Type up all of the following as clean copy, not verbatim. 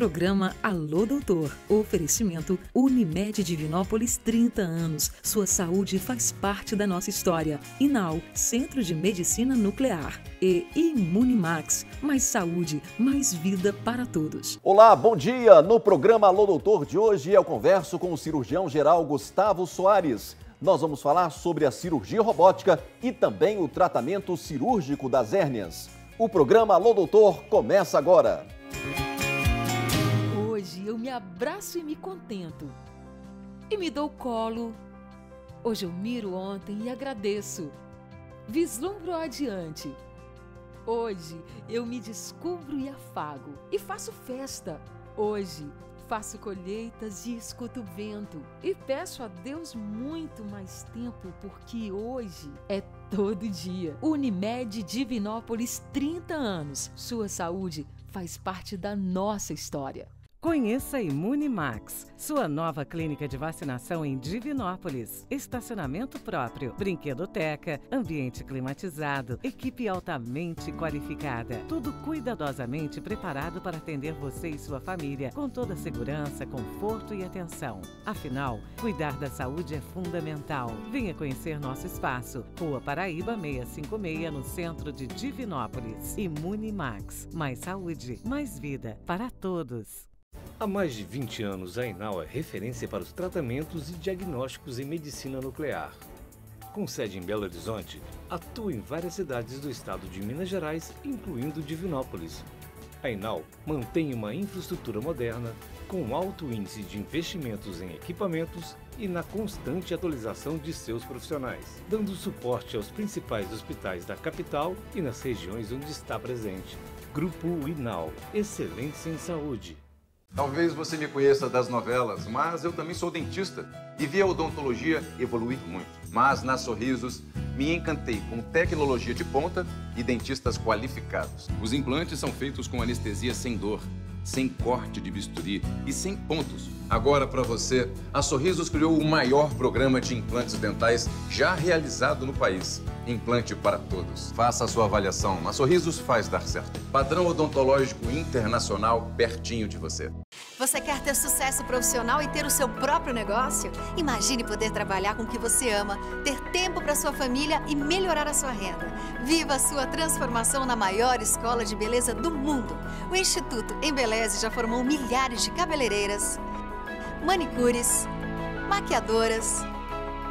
Programa Alô Doutor. Oferecimento Unimed Divinópolis, 30 anos. Sua saúde faz parte da nossa história. Inal, Centro de Medicina Nuclear. E Imunimax. Mais saúde, mais vida para todos. Olá, bom dia! No programa Alô Doutor de hoje eu converso com o cirurgião geral Gustavo Soares. Nós vamos falar sobre a cirurgia robótica e também o tratamento cirúrgico das hérnias. O programa Alô Doutor começa agora. Hoje eu me abraço e me contento. E me dou colo. Hoje eu miro ontem e agradeço. Vislumbro adiante. Hoje eu me descubro e afago. E faço festa. Hoje faço colheitas e escuto o vento. E peço a Deus muito mais tempo, porque hoje é todo dia. Unimed Divinópolis, 30 anos. Sua saúde faz parte da nossa história. Conheça a Imunimax, sua nova clínica de vacinação em Divinópolis. Estacionamento próprio, brinquedoteca, ambiente climatizado, equipe altamente qualificada. Tudo cuidadosamente preparado para atender você e sua família com toda a segurança, conforto e atenção. Afinal, cuidar da saúde é fundamental. Venha conhecer nosso espaço. Rua Paraíba 656, no centro de Divinópolis. Imunimax, mais saúde, mais vida para todos. Há mais de 20 anos, a Inal é referência para os tratamentos e diagnósticos em medicina nuclear. Com sede em Belo Horizonte, atua em várias cidades do estado de Minas Gerais, incluindo Divinópolis. A Inal mantém uma infraestrutura moderna, com alto índice de investimentos em equipamentos e na constante atualização de seus profissionais, dando suporte aos principais hospitais da capital e nas regiões onde está presente. Grupo Inal, excelência em saúde. Talvez você me conheça das novelas, mas eu também sou dentista e vi a odontologia evoluir muito. Mas na Sorrisos me encantei com tecnologia de ponta e dentistas qualificados. Os implantes são feitos com anestesia sem dor, sem corte de bisturi e sem pontos. Agora, para você, a Sorrisos criou o maior programa de implantes dentais já realizado no país. Implante para todos. Faça a sua avaliação. A Sorrisos faz dar certo. Padrão odontológico internacional pertinho de você. Você quer ter sucesso profissional e ter o seu próprio negócio? Imagine poder trabalhar com o que você ama, ter tempo para sua família e melhorar a sua renda. Viva a sua transformação na maior escola de beleza do mundo. O Instituto Embeleze já formou milhares de cabeleireiras, manicures, maquiadoras,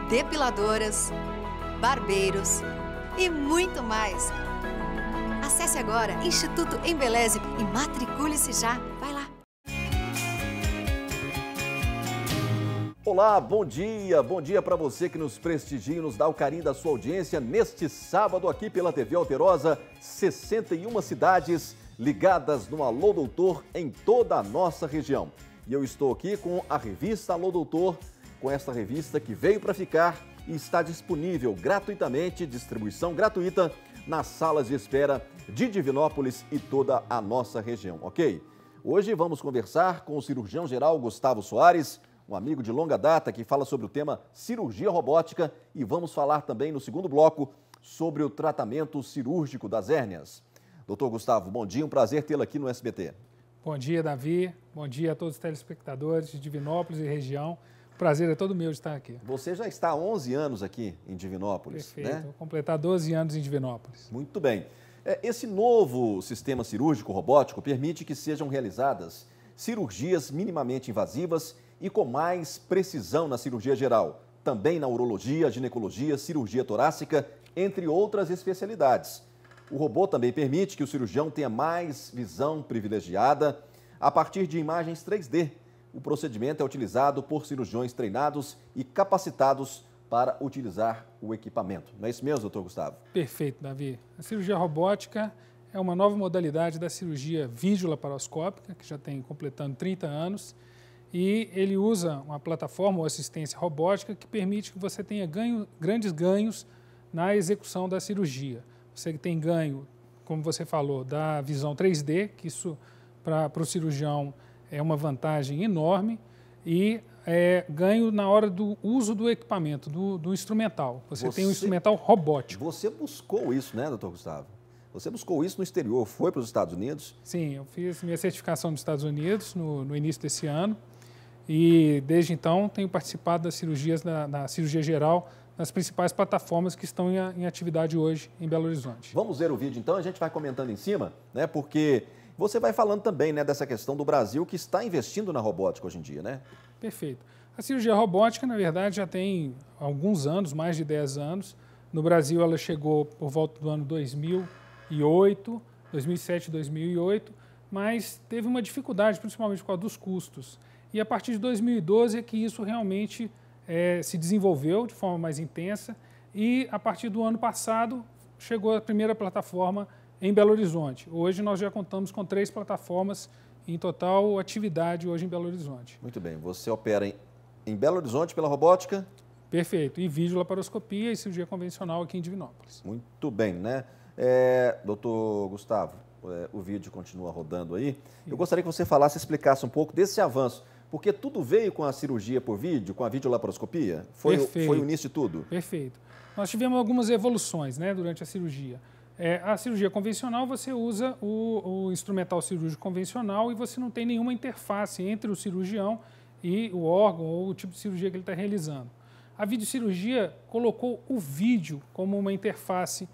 depiladoras, barbeiros e muito mais. Acesse agora Instituto Embeleze e matricule-se já. Vai lá! Olá, bom dia para você que nos prestigia e nos dá o carinho da sua audiência neste sábado aqui pela TV Alterosa, 61 cidades ligadas no Alô Doutor em toda a nossa região. E eu estou aqui com a revista Alô Doutor, com esta revista que veio para ficar e está disponível gratuitamente, distribuição gratuita nas salas de espera de Divinópolis e toda a nossa região, ok? Hoje vamos conversar com o cirurgião geral Gustavo Soares, um amigo de longa data que fala sobre o tema cirurgia robótica, e vamos falar também no segundo bloco sobre o tratamento cirúrgico das hérnias. Doutor Gustavo, bom dia, um prazer tê-lo aqui no SBT. Bom dia, Davi. Bom dia a todos os telespectadores de Divinópolis e região. O prazer é todo meu de estar aqui. Você já está há 11 anos aqui em Divinópolis, Perfeito. né? Vou completar 12 anos em Divinópolis. Muito bem. Esse novo sistema cirúrgico robótico permite que sejam realizadas cirurgias minimamente invasivas e com mais precisão na cirurgia geral, também na urologia, ginecologia, cirurgia torácica, entre outras especialidades. O robô também permite que o cirurgião tenha mais visão privilegiada a partir de imagens 3D. O procedimento é utilizado por cirurgiões treinados e capacitados para utilizar o equipamento. Não é isso mesmo, doutor Gustavo? Perfeito, Davi. A cirurgia robótica é uma nova modalidade da cirurgia videolaparoscópica, que já tem completando 30 anos, e ele usa uma plataforma ou assistência robótica que permite que você tenha grandes ganhos na execução da cirurgia. Você tem ganho, como você falou, da visão 3D, que isso para o cirurgião é uma vantagem enorme, e ganho na hora do uso do equipamento, do instrumental. Você tem um instrumental robótico. Você buscou isso, né, doutor Gustavo? Você buscou isso no exterior, foi para os Estados Unidos? Sim, eu fiz minha certificação nos Estados Unidos no início desse ano e desde então tenho participado das cirurgias, da cirurgia geral, nas principais plataformas que estão em atividade hoje em Belo Horizonte. Vamos ver o vídeo então, a gente vai comentando em cima, né? Porque você vai falando também, né, dessa questão do Brasil que está investindo na robótica hoje em dia, né? Perfeito. A cirurgia robótica, na verdade, já tem alguns anos, mais de 10 anos. No Brasil, ela chegou por volta do ano 2008, 2007, 2008, mas teve uma dificuldade, principalmente por causa dos custos. E a partir de 2012 é que isso realmente se desenvolveu de forma mais intensa e a partir do ano passado chegou a primeira plataforma em Belo Horizonte. Hoje nós já contamos com 3 plataformas em total atividade hoje em Belo Horizonte. Muito bem, você opera em Belo Horizonte pela robótica? Perfeito, e videolaparoscopia e cirurgia convencional aqui em Divinópolis. Muito bem, né? Doutor Gustavo, o vídeo continua rodando aí. Eu gostaria que você falasse, explicasse um pouco desse avanço, porque tudo veio com a cirurgia por vídeo, com a videolaparoscopia? Foi o início de tudo? Perfeito. Nós tivemos algumas evoluções, né, durante a cirurgia. A cirurgia convencional, você usa o instrumental cirúrgico convencional e você não tem nenhuma interface entre o cirurgião e o órgão ou o tipo de cirurgia que ele está realizando. A videocirurgia colocou o vídeo como uma interface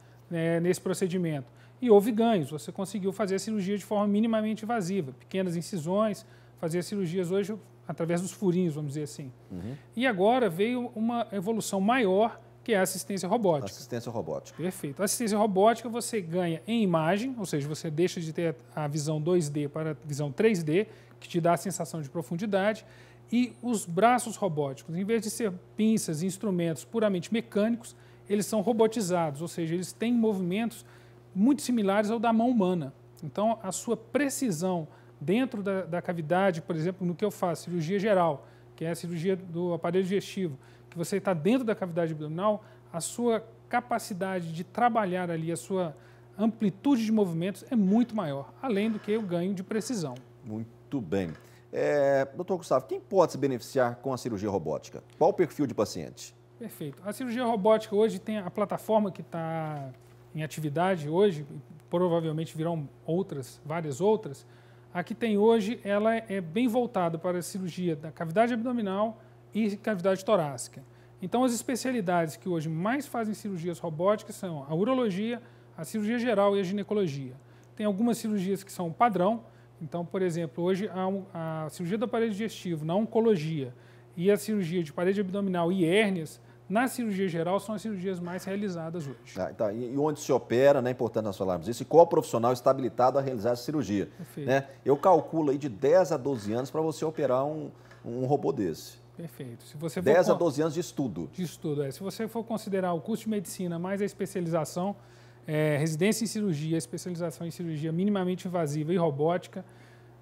nesse procedimento. E houve ganhos, você conseguiu fazer a cirurgia de forma minimamente invasiva, pequenas incisões, fazer as cirurgias hoje através dos furinhos, vamos dizer assim. Uhum. E agora veio uma evolução maior, que é a assistência robótica. Assistência robótica. Perfeito. A assistência robótica você ganha em imagem, ou seja, você deixa de ter a visão 2D para a visão 3D, que te dá a sensação de profundidade, e os braços robóticos, em vez de ser pinças e instrumentos puramente mecânicos, eles são robotizados, ou seja, eles têm movimentos muito similares ao da mão humana. Então, a sua precisão dentro da cavidade, por exemplo, no que eu faço, cirurgia geral, que é a cirurgia do aparelho digestivo, que você está dentro da cavidade abdominal, a sua capacidade de trabalhar ali, a sua amplitude de movimentos é muito maior, além do que o ganho de precisão. Muito bem. Doutor Gustavo, quem pode se beneficiar com a cirurgia robótica? Qual o perfil de paciente? Perfeito. A cirurgia robótica hoje tem a plataforma que está em atividade hoje, provavelmente virão várias outras. A que tem hoje, ela é bem voltada para a cirurgia da cavidade abdominal e cavidade torácica. Então, as especialidades que hoje mais fazem cirurgias robóticas são a urologia, a cirurgia geral e a ginecologia. Tem algumas cirurgias que são padrão. Então, por exemplo, hoje a cirurgia do aparelho digestivo na oncologia e a cirurgia de parede abdominal e hérnias, na cirurgia geral, são as cirurgias mais realizadas hoje. Tá. E onde se opera, né, é importante nós falarmos isso, e qual profissional está habilitado a realizar essa cirurgia? Perfeito. Né? Eu calculo aí de 10 a 12 anos para você operar um robô desse. Perfeito. Se você 10 a 12 anos de estudo. De estudo, Se você for considerar o curso de medicina mais a especialização, residência em cirurgia, especialização em cirurgia minimamente invasiva e robótica,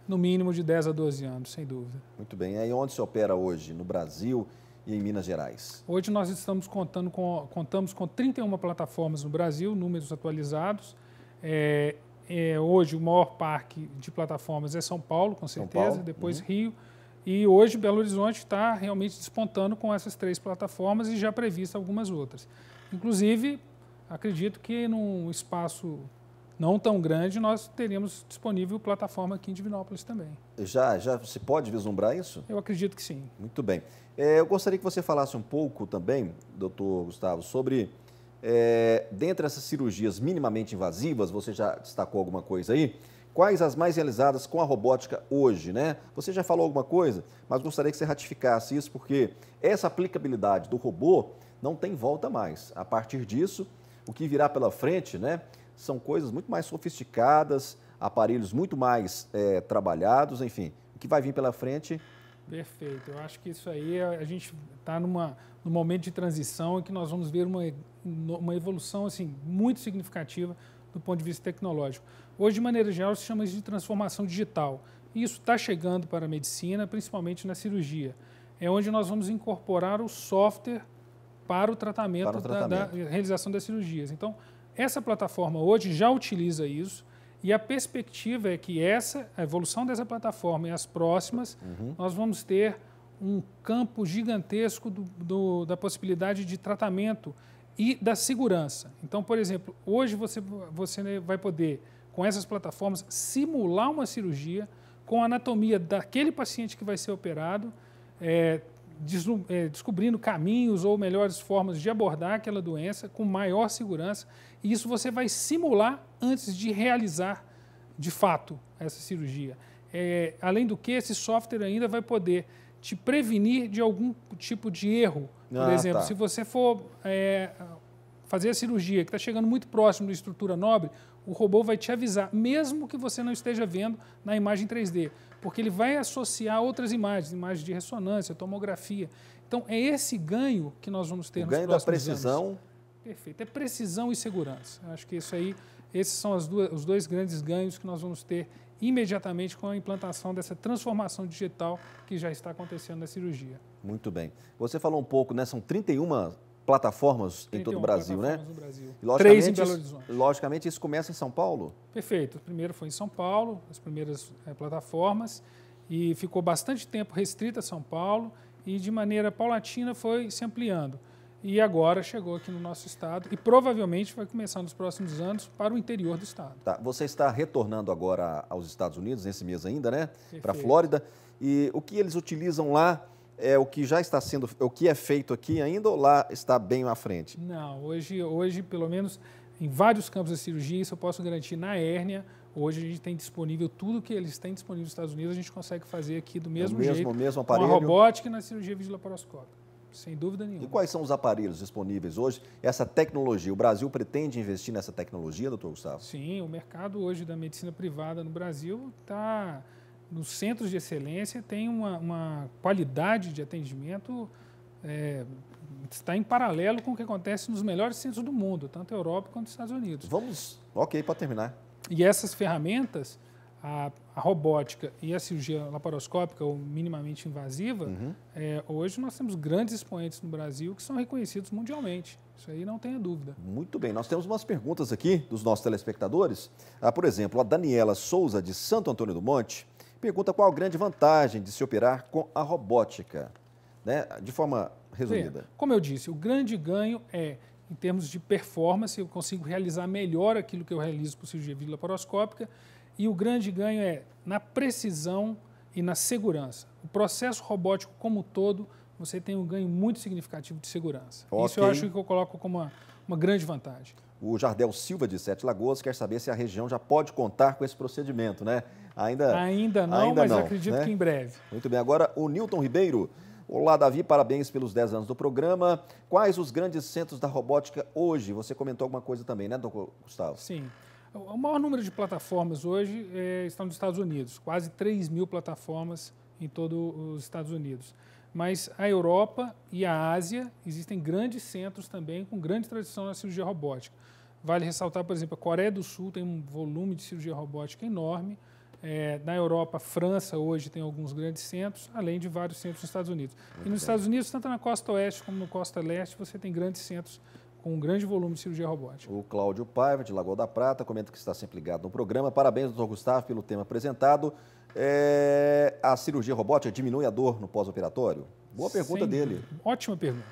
no mínimo de 10 a 12 anos, sem dúvida. Muito bem. E onde se opera hoje? No Brasil e em Minas Gerais? Hoje nós contamos com 31 plataformas no Brasil, números atualizados. Hoje o maior parque de plataformas é São Paulo, com certeza, depois Rio. E hoje Belo Horizonte está realmente despontando com essas 3 plataformas e já previsto algumas outras. Inclusive, acredito que num espaço não tão grande, nós teríamos disponível plataforma aqui em Divinópolis também. Já se pode vislumbrar isso? Eu acredito que sim. Muito bem. Eu gostaria que você falasse um pouco também, doutor Gustavo, sobre, dentre essas cirurgias minimamente invasivas, você já destacou alguma coisa aí, quais as mais realizadas com a robótica hoje, né? Você já falou alguma coisa, mas gostaria que você ratificasse isso, porque essa aplicabilidade do robô não tem volta mais. A partir disso, o que virá pela frente, né, são coisas muito mais sofisticadas, aparelhos muito mais trabalhados, enfim, o que vai vir pela frente. Perfeito. Eu acho que isso aí, a gente está num momento de transição em que nós vamos ver uma evolução assim, muito significativa do ponto de vista tecnológico. Hoje, de maneira geral, se chama isso de transformação digital. E isso está chegando para a medicina, principalmente na cirurgia. É onde nós vamos incorporar o software para o tratamento, da realização das cirurgias. Então, essa plataforma hoje já utiliza isso e a perspectiva é que a evolução dessa plataforma e as próximas, nós vamos ter um campo gigantesco da possibilidade de tratamento e da segurança. Então, por exemplo, hoje você vai poder, com essas plataformas, simular uma cirurgia com a anatomia daquele paciente que vai ser operado, descobrindo caminhos ou melhores formas de abordar aquela doença com maior segurança. E isso você vai simular antes de realizar, de fato, essa cirurgia. Além do que, esse software ainda vai poder te prevenir de algum tipo de erro. Por exemplo, se você for fazer a cirurgia que está chegando muito próximo da estrutura nobre, o robô vai te avisar, mesmo que você não esteja vendo na imagem 3D, porque ele vai associar outras imagens de ressonância, tomografia. Então, é esse ganho que nós vamos ter nos próximos anos. O ganho da precisão. Perfeito. É precisão e segurança. Acho que isso aí, esses são os dois grandes ganhos que nós vamos ter imediatamente com a implantação dessa transformação digital que já está acontecendo na cirurgia. Muito bem. Você falou um pouco, né? São 31 plataformas em todo o Brasil, né? No Brasil. E, 3 em Belo Horizonte. Logicamente, isso começa em São Paulo? Perfeito. O primeiro foi em São Paulo, as primeiras plataformas, e ficou bastante tempo restrita a São Paulo, e de maneira paulatina foi se ampliando. E agora chegou aqui no nosso estado e provavelmente vai começar nos próximos anos para o interior do estado. Tá. Você está retornando agora aos Estados Unidos, nesse mês ainda, né? Para a Flórida. E o que eles utilizam lá é o que já está sendo, o que é feito aqui ainda ou lá está bem à frente? Não, hoje pelo menos em vários campos da cirurgia, isso eu posso garantir na hérnia. Hoje a gente tem disponível tudo que eles têm disponível nos Estados Unidos, a gente consegue fazer aqui do mesmo jeito, mesmo aparelho, com a robótica e na cirurgia videolaparoscópica. Sem dúvida nenhuma. E quais são os aparelhos disponíveis hoje? Essa tecnologia, o Brasil pretende investir nessa tecnologia, doutor Gustavo? Sim, o mercado hoje da medicina privada no Brasil está nos centros de excelência, tem uma qualidade de atendimento, está em paralelo com o que acontece nos melhores centros do mundo, tanto a Europa quanto os Estados Unidos. Para terminar. E essas ferramentas, a robótica e a cirurgia laparoscópica ou minimamente invasiva, hoje nós temos grandes expoentes no Brasil que são reconhecidos mundialmente. Isso aí não tenha dúvida. Muito bem. Nós temos umas perguntas aqui dos nossos telespectadores. Por exemplo, a Daniela Souza, de Santo Antônio do Monte, pergunta qual a grande vantagem de se operar com a robótica, né? De forma resumida. Como eu disse, o grande ganho é, em termos de performance, eu consigo realizar melhor aquilo que eu realizo por cirurgia videolaparoscópica. E o grande ganho é na precisão e na segurança. O processo robótico como um todo, você tem um ganho muito significativo de segurança. Okay. Isso eu acho que eu coloco como uma grande vantagem. O Jardel Silva, de Sete Lagoas, quer saber se a região já pode contar com esse procedimento, né? Ainda não, mas acredito que em breve. Muito bem. Agora, o Newton Ribeiro. Olá, Davi, parabéns pelos 10 anos do programa. Quais os grandes centros da robótica hoje? Você comentou alguma coisa também, né, doutor Gustavo? Sim. O maior número de plataformas hoje está nos Estados Unidos, quase 3.000 plataformas em todos os Estados Unidos. Mas a Europa e a Ásia existem grandes centros também com grande tradição na cirurgia robótica. Vale ressaltar, por exemplo, a Coreia do Sul tem um volume de cirurgia robótica enorme. Na Europa, a França hoje tem alguns grandes centros, além de vários centros nos Estados Unidos. E nos Estados Unidos, tanto na costa oeste como na costa leste, você tem grandes centros com um grande volume de cirurgia robótica. O Cláudio Paiva, de Lagoa da Prata, comenta que está sempre ligado no programa. Parabéns, doutor Gustavo, pelo tema apresentado. A cirurgia robótica diminui a dor no pós-operatório? Boa pergunta dele. Ótima pergunta.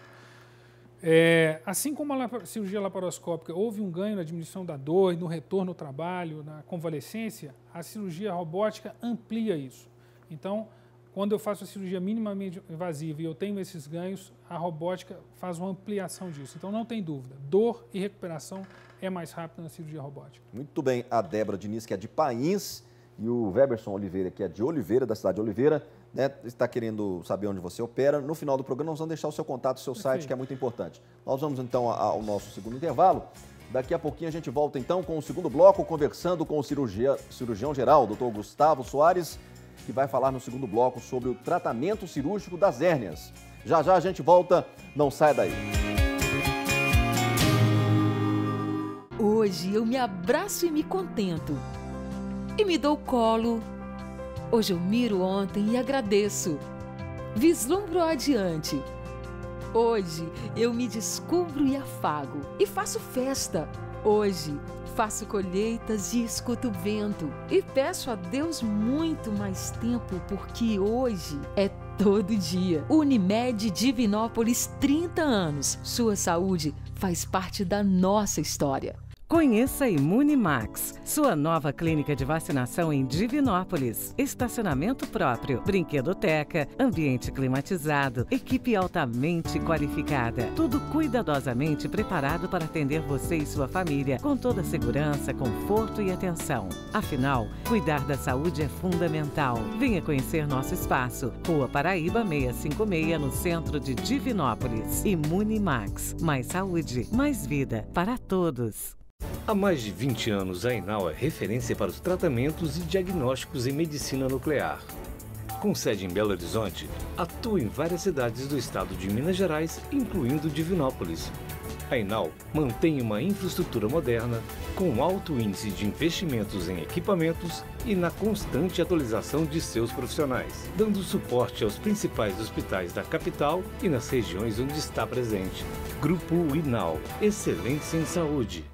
Assim como a cirurgia laparoscópica houve um ganho na diminuição da dor, no retorno ao trabalho, na convalescência, a cirurgia robótica amplia isso. Então, quando eu faço a cirurgia minimamente invasiva e eu tenho esses ganhos, a robótica faz uma ampliação disso. Então, não tem dúvida, dor e recuperação é mais rápida na cirurgia robótica. Muito bem. A Débora Diniz, que é de Pains, e o Weberson Oliveira, que é de Oliveira, da cidade de Oliveira, né, está querendo saber onde você opera. No final do programa, nós vamos deixar o seu contato, o seu site, que é muito importante. Nós vamos, então, ao nosso segundo intervalo. Daqui a pouquinho a gente volta, então, com o segundo bloco, conversando com o cirurgião geral, doutor Gustavo Soares, que vai falar no segundo bloco sobre o tratamento cirúrgico das hérnias. Já já a gente volta, não saia daí. Hoje eu me abraço e me contento. E me dou colo. Hoje eu miro ontem e agradeço. Vislumbro adiante. Hoje eu me descubro e afago. E faço festa. Hoje, faço colheitas e escuto o vento. E peço a Deus muito mais tempo, porque hoje é todo dia. Unimed Divinópolis, 30 anos. Sua saúde faz parte da nossa história. Conheça a Imunimax, sua nova clínica de vacinação em Divinópolis. Estacionamento próprio, brinquedoteca, ambiente climatizado, equipe altamente qualificada. Tudo cuidadosamente preparado para atender você e sua família, com toda segurança, conforto e atenção. Afinal, cuidar da saúde é fundamental. Venha conhecer nosso espaço. Rua Paraíba 656, no centro de Divinópolis. Imunimax, mais saúde, mais vida para todos. Há mais de 20 anos, a Enal é referência para os tratamentos e diagnósticos em medicina nuclear. Com sede em Belo Horizonte, atua em várias cidades do estado de Minas Gerais, incluindo Divinópolis. A Enal mantém uma infraestrutura moderna, com alto índice de investimentos em equipamentos e na constante atualização de seus profissionais, dando suporte aos principais hospitais da capital e nas regiões onde está presente. Grupo Enal, excelência em saúde.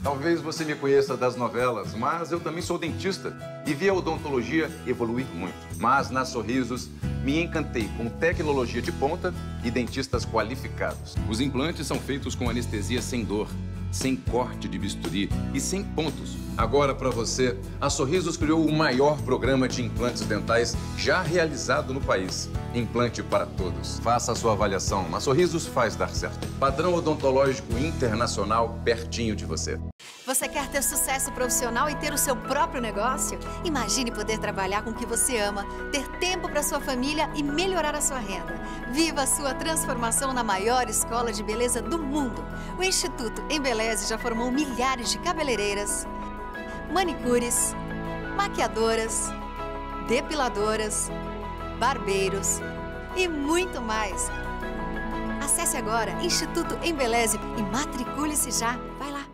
Talvez você me conheça das novelas, mas eu também sou dentista e vi a odontologia evoluir muito. Mas na Sorrisos me encantei com tecnologia de ponta e dentistas qualificados. Os implantes são feitos com anestesia sem dor, sem corte de bisturi e sem pontos. Agora, para você, a Sorrisos criou o maior programa de implantes dentais já realizado no país. Implante para todos. Faça a sua avaliação. A Sorrisos faz dar certo. Padrão odontológico internacional pertinho de você. Você quer ter sucesso profissional e ter o seu próprio negócio? Imagine poder trabalhar com o que você ama, ter tempo para sua família e melhorar a sua renda. Viva a sua transformação na maior escola de beleza do mundo. O Instituto Embeleze já formou milhares de cabeleireiras, manicures, maquiadoras, depiladoras, barbeiros e muito mais. Acesse agora Instituto Embeleze e matricule-se já. Vai lá!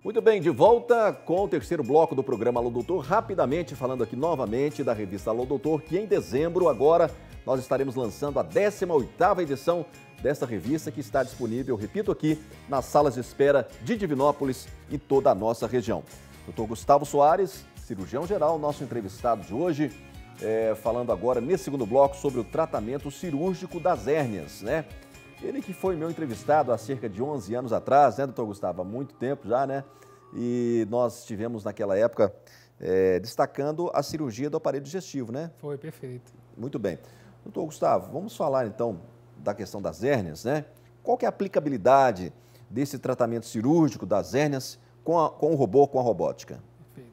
Muito bem, de volta com o terceiro bloco do programa Alô Doutor, rapidamente falando aqui novamente da revista Alô Doutor, que em dezembro agora nós estaremos lançando a 18ª edição dessa revista, que está disponível, repito aqui, nas salas de espera de Divinópolis e toda a nossa região. Dr. Gustavo Soares, cirurgião geral, nosso entrevistado de hoje, falando agora nesse segundo bloco sobre o tratamento cirúrgico das hérnias, né? Ele que foi meu entrevistado há cerca de 11 anos atrás, né, doutor Gustavo? Há muito tempo já, né? E nós estivemos naquela época destacando a cirurgia do aparelho digestivo, né? Foi, perfeito. Muito bem. Doutor Gustavo, vamos falar então da questão das hérnias, né? Qual que é a aplicabilidade desse tratamento cirúrgico das hérnias com o robô, com a robótica? Perfeito.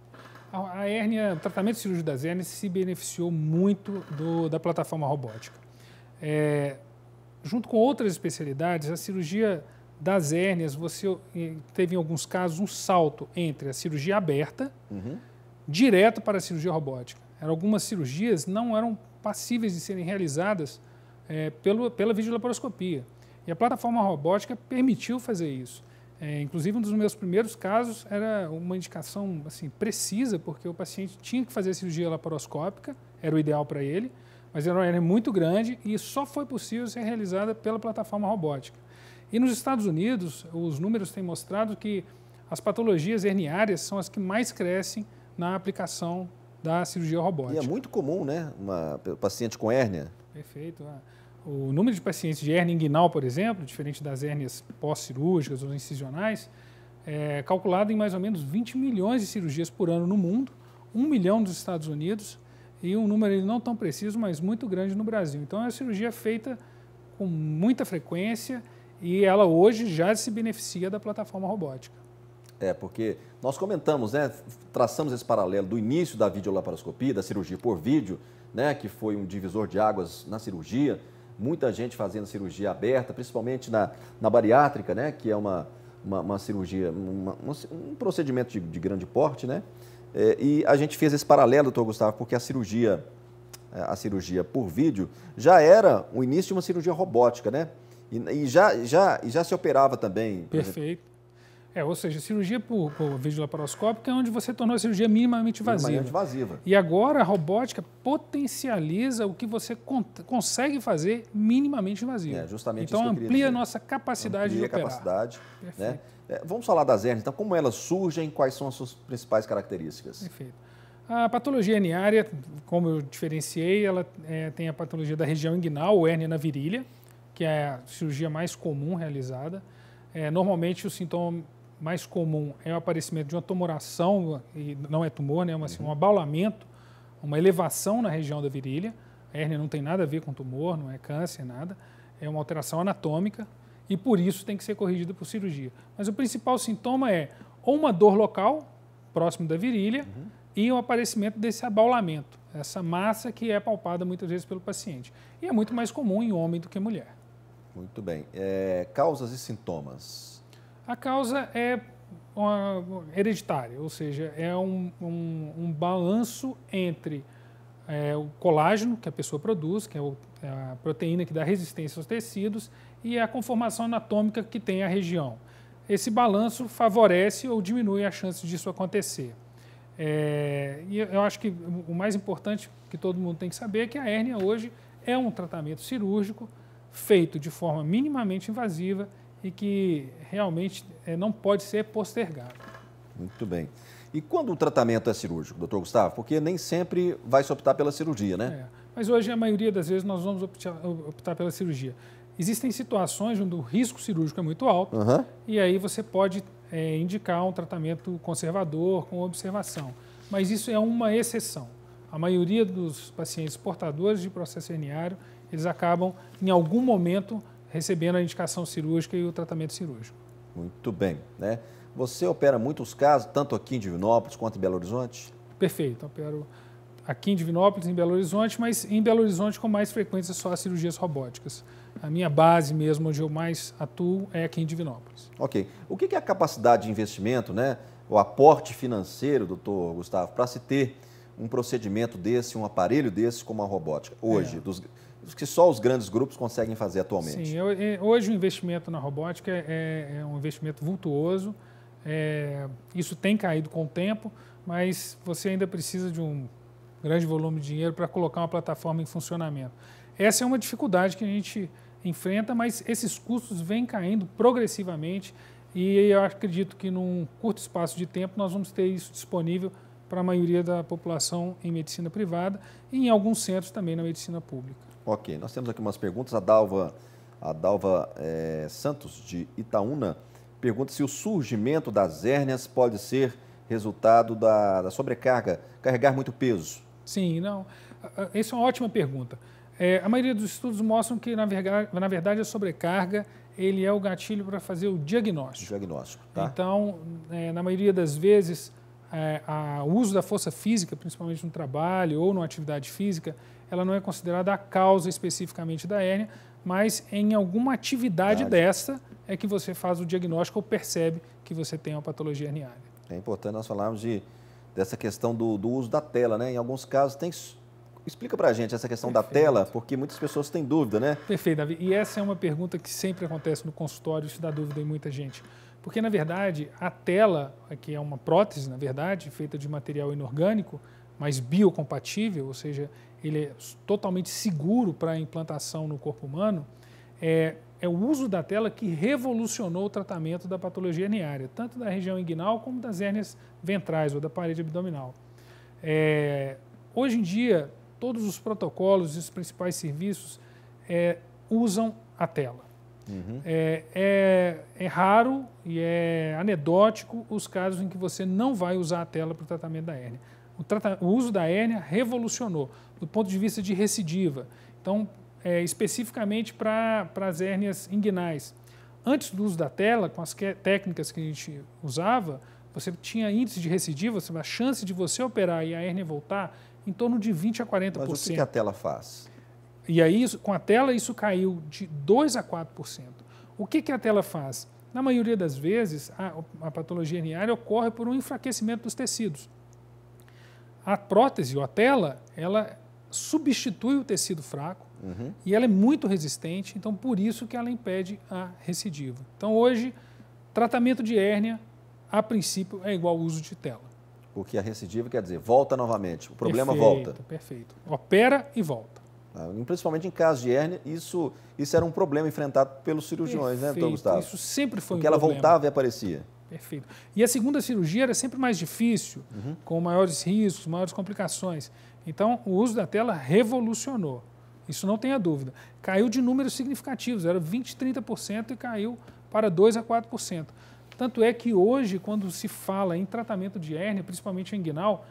A hérnia, o tratamento cirúrgico das hérnias se beneficiou muito da plataforma robótica. Junto com outras especialidades, a cirurgia das hérnias, você teve em alguns casos um salto entre a cirurgia aberta, direto para a cirurgia robótica. Algumas cirurgias não eram passíveis de serem realizadas pela videolaparoscopia. E a plataforma robótica permitiu fazer isso. Inclusive, um dos meus primeiros casos era uma indicação assim, precisa, porque o paciente tinha que fazer a cirurgia laparoscópica, era o ideal para ele, mas era uma hérnia muito grande e só foi possível ser realizada pela plataforma robótica. E nos Estados Unidos, os números têm mostrado que as patologias herniárias são as que mais crescem na aplicação da cirurgia robótica. E é muito comum, né, uma paciente com hérnia? Perfeito. O número de pacientes de hérnia inguinal, por exemplo, diferente das hérnias pós-cirúrgicas ou incisionais, é calculado em mais ou menos 20 milhões de cirurgias por ano no mundo, 1 milhão nos Estados Unidos e um número não tão preciso, mas muito grande no Brasil. Então, é uma cirurgia feita com muita frequência e ela hoje já se beneficia da plataforma robótica. Porque nós comentamos, né, traçamos esse paralelo do início da videolaparoscopia, da cirurgia por vídeo, né, que foi um divisor de águas na cirurgia, muita gente fazendo cirurgia aberta, principalmente na bariátrica, né, que é uma cirurgia, um procedimento de grande porte, né, e a gente fez esse paralelo, doutor Gustavo, porque a cirurgia por vídeo já era o início de uma cirurgia robótica, né, e já se operava também. Perfeito. Ou seja, cirurgia por vídeo laparoscópica é onde você tornou a cirurgia minimamente invasiva. E agora a robótica potencializa o que você consegue fazer minimamente invasivo. Justamente então isso que eu queria amplia a dizer. nossa capacidade de operar. Né? Vamos falar das hérnias, então, como elas surgem, quais são as suas principais características? Perfeito. A patologia herniária, como eu diferenciei, ela tem a patologia da região inguinal, ou hérnia na virilha, que é a cirurgia mais comum realizada. Normalmente o sintoma mais comum é o aparecimento de uma tumoração, e não é tumor, né? Um abaulamento, uma elevação na região da virilha. A hérnia não tem nada a ver com tumor, não é câncer, nada. É uma alteração anatômica e por isso tem que ser corrigida por cirurgia. Mas o principal sintoma é ou uma dor local, próximo da virilha, e o aparecimento desse abaulamento, essa massa que é palpada muitas vezes pelo paciente. E é muito mais comum em homem do que em mulher. Muito bem. Causas e sintomas? A causa é hereditária, ou seja, é um balanço entre o colágeno que a pessoa produz, que é a proteína que dá resistência aos tecidos, e a conformação anatômica que tem a região. Esse balanço favorece ou diminui a chance disso acontecer. E eu acho que o mais importante que todo mundo tem que saber é que a hérnia hoje é um tratamento cirúrgico feito de forma minimamente invasiva e que realmente não pode ser postergado. Muito bem. E quando o tratamento é cirúrgico, doutor Gustavo? Porque nem sempre vai se optar pela cirurgia, né? Mas hoje, a maioria das vezes, nós vamos optar pela cirurgia. Existem situações onde o risco cirúrgico é muito alto e aí você pode indicar um tratamento conservador com observação. Mas isso é uma exceção. A maioria dos pacientes portadores de processo herniário, eles acabam, em algum momento, recebendo a indicação cirúrgica e o tratamento cirúrgico. Muito bem, né? Você opera muitos casos, tanto aqui em Divinópolis quanto em Belo Horizonte? Perfeito, opero aqui em Divinópolis, em Belo Horizonte, mas em Belo Horizonte com mais frequência só as cirurgias robóticas. A minha base mesmo, onde eu mais atuo, é aqui em Divinópolis. Ok. O que é a capacidade de investimento, né? O aporte financeiro, doutor Gustavo, para se ter um procedimento desse, um aparelho desse como a robótica, hoje, dos que só os grandes grupos conseguem fazer atualmente? Sim, hoje o investimento na robótica é um investimento vultuoso. Isso tem caído com o tempo, mas você ainda precisa de um grande volume de dinheiro para colocar uma plataforma em funcionamento. Essa é uma dificuldade que a gente enfrenta, mas esses custos vêm caindo progressivamente e eu acredito que num curto espaço de tempo nós vamos ter isso disponível para a maioria da população em medicina privada e em alguns centros também na medicina pública. Ok, nós temos aqui umas perguntas. A Dalva Santos, de Itaúna, pergunta se o surgimento das hérnias pode ser resultado da sobrecarga, carregar muito peso. Sim, não. Essa é uma ótima pergunta. A maioria dos estudos mostram que, na verdade, a sobrecarga ele é o gatilho para fazer o diagnóstico. Tá? Então, na maioria das vezes, o uso da força física, principalmente no trabalho ou numa atividade física, ela não é considerada a causa especificamente da hérnia, mas em alguma atividade dessa é que você faz o diagnóstico ou percebe que você tem uma patologia herniária. É importante nós falarmos dessa questão do uso da tela, né? Em alguns casos tem... Explica para a gente essa questão da tela, porque muitas pessoas têm dúvida, né? Perfeito, Davi. E essa é uma pergunta que sempre acontece no consultório, isso dá dúvida em muita gente. Porque, na verdade, a tela, que é uma prótese, na verdade, feita de material inorgânico, mas biocompatível, ou seja, ele é totalmente seguro para a implantação no corpo humano, é o uso da tela que revolucionou o tratamento da patologia herniária, tanto da região inguinal como das hérnias ventrais ou da parede abdominal. Hoje em dia, todos os protocolos e os principais serviços usam a tela. É raro e é anedótico os casos em que você não vai usar a tela para o tratamento da hérnia. O uso da hérnia revolucionou do ponto de vista de recidiva. Então, especificamente para as hérnias inguinais. Antes do uso da tela, com as técnicas que a gente usava, você tinha índice de recidiva, a chance de você operar e a hérnia voltar em torno de 20% a 40%. Mas o que a tela faz? E aí, com a tela, isso caiu de 2% a 4%. O que a tela faz? Na maioria das vezes, a patologia herniária ocorre por um enfraquecimento dos tecidos. A prótese ou a tela, ela substitui o tecido fraco e ela é muito resistente, então por isso que ela impede a recidiva. Então hoje, Tratamento de hérnia, a princípio, é igual ao uso de tela. Porque a recidiva quer dizer, volta novamente, o problema Perfeito, volta. Perfeito. Opera e volta. Principalmente em casos de hérnia, isso era um problema enfrentado pelos cirurgiões, né, doutor Gustavo? Isso sempre foi Porque um problema. ela voltava e aparecia. Perfeito. E a segunda cirurgia era sempre mais difícil, com maiores riscos, maiores complicações. Então, o uso da tela revolucionou. Isso não tenha dúvida. Caiu de números significativos, era 20%, 30% e caiu para 2% a 4%. Tanto é que hoje, quando se fala em tratamento de hérnia, principalmente inguinal,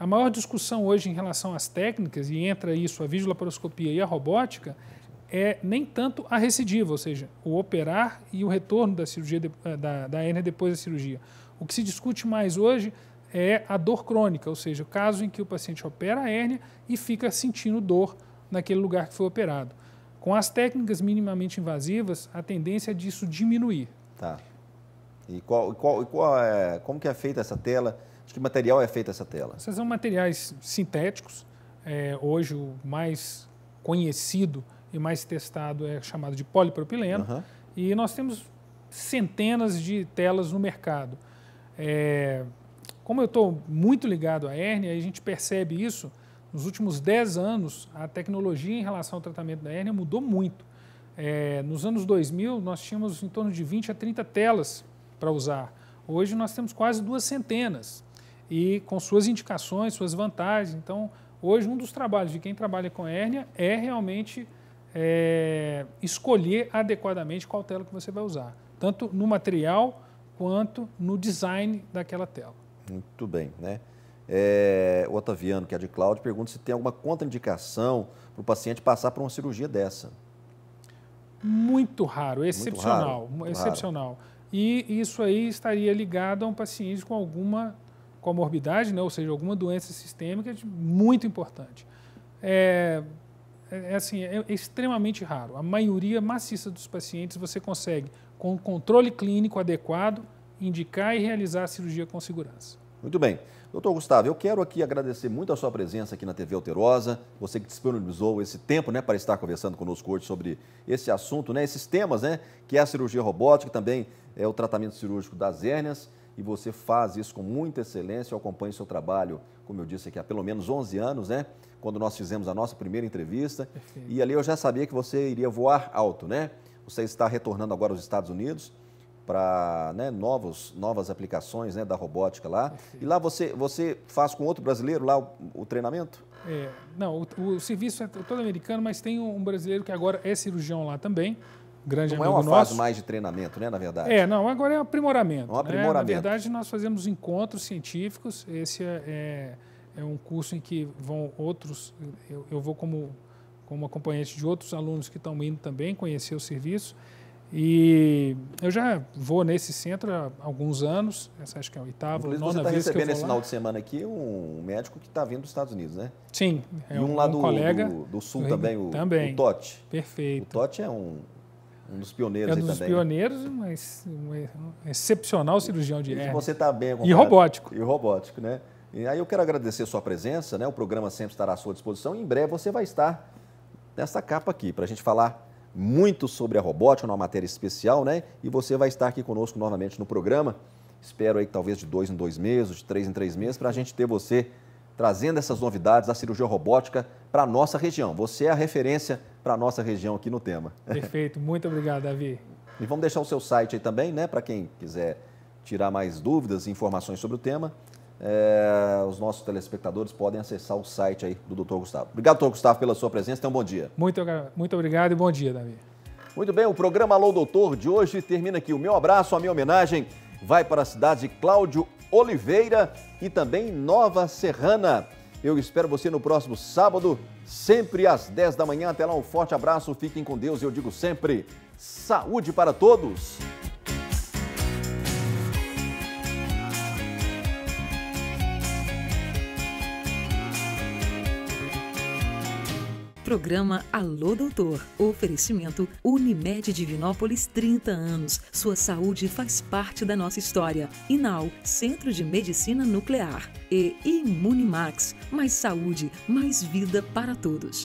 a maior discussão hoje em relação às técnicas, e entra isso a videolaparoscopia e a robótica, é nem tanto a recidiva, ou seja, o operar e o retorno da cirurgia da hérnia depois da cirurgia. O que se discute mais hoje é a dor crônica, ou seja, o caso em que o paciente opera a hérnia e fica sentindo dor naquele lugar que foi operado. Com as técnicas minimamente invasivas, a tendência é disso diminuir. Tá. E como que é feita essa tela? De que material é feita essa tela? Esses são materiais sintéticos. Hoje o mais conhecido e mais testado é chamado de polipropileno. E nós temos centenas de telas no mercado. Como eu estou muito ligado à hérnia, a gente percebe isso. Nos últimos 10 anos, a tecnologia em relação ao tratamento da hérnia mudou muito. Nos anos 2000, nós tínhamos em torno de 20 a 30 telas para usar. Hoje nós temos quase 200 e com suas indicações, suas vantagens. Então, hoje um dos trabalhos de quem trabalha com hérnia é realmente escolher adequadamente qual tela que você vai usar, tanto no material quanto no design daquela tela. Muito bem, né? O Otaviano, que é de Cláudio, pergunta se tem alguma contraindicação para o paciente passar por uma cirurgia dessa. Muito raro, excepcional. Muito excepcional. Raro. E isso aí estaria ligado a um paciente com alguma comorbidade, né? Ou seja, alguma doença sistêmica muito importante. É extremamente raro. A maioria maciça dos pacientes você consegue, com controle clínico adequado, indicar e realizar a cirurgia com segurança. Muito bem. Doutor Gustavo, eu quero aqui agradecer muito a sua presença aqui na TV Alterosa, você que disponibilizou esse tempo, né, para estar conversando conosco hoje sobre esse assunto, né, esses temas, né, que é a cirurgia robótica, também é o tratamento cirúrgico das hérnias, e você faz isso com muita excelência. Eu acompanho o seu trabalho, como eu disse aqui, há pelo menos 11 anos, né, quando nós fizemos a nossa primeira entrevista. Perfeito. E ali eu já sabia que você iria voar alto, né? Você está retornando agora aos Estados Unidos para, né, novas aplicações, né, da robótica lá. Perfeito. E lá você faz com outro brasileiro lá o treinamento? Não, o serviço é todo americano, mas tem um brasileiro que agora é cirurgião lá também. Grande amigo nosso. Não é uma fase mais de treinamento, né, na verdade? Não, agora é um aprimoramento. Um aprimoramento. Na verdade, nós fazemos encontros científicos. Esse é um curso em que vão outros, eu vou como acompanhante de outros alunos que estão indo também conhecer o serviço. E eu já vou nesse centro há alguns anos, essa acho que é a oitava, nona vez que eu vou lá. Você está recebendo esse final de semana aqui um médico que está vindo dos Estados Unidos, né? Sim. E um lá do Sul também, o Totti. Perfeito. O Totti é um dos pioneiros aí também. É um dos pioneiros, mas um excepcional cirurgião de hérnia. Você está bem acompanhado. E robótico. E robótico, né? E aí eu quero agradecer a sua presença, né? O programa sempre estará à sua disposição e em breve você vai estar nessa capa aqui para a gente falar muito sobre a robótica, numa matéria especial, né? E você vai estar aqui conosco novamente no programa. Espero aí que talvez de 2 em 2 meses, de 3 em 3 meses, para a gente ter você trazendo essas novidades da cirurgia robótica para a nossa região. Você é a referência para a nossa região aqui no tema. Perfeito. Muito obrigado, Davi. E vamos deixar o seu site aí também, né? Para quem quiser tirar mais dúvidas e informações sobre o tema. Os nossos telespectadores podem acessar o site aí do Dr. Gustavo. Obrigado, Dr. Gustavo, pela sua presença. Tenha um bom dia. Muito obrigado e bom dia, Davi. Muito bem, o programa Alô Doutor de hoje termina aqui. O meu abraço, a minha homenagem vai para a cidade de Cláudio Oliveira e também Nova Serrana. Eu espero você no próximo sábado, sempre às 10 da manhã. Até lá, um forte abraço, fiquem com Deus. Eu digo sempre, saúde para todos. Programa Alô Doutor. Oferecimento Unimed Divinópolis, 30 anos. Sua saúde faz parte da nossa história. Inal, Centro de Medicina Nuclear. E Imunimax. Mais saúde, mais vida para todos.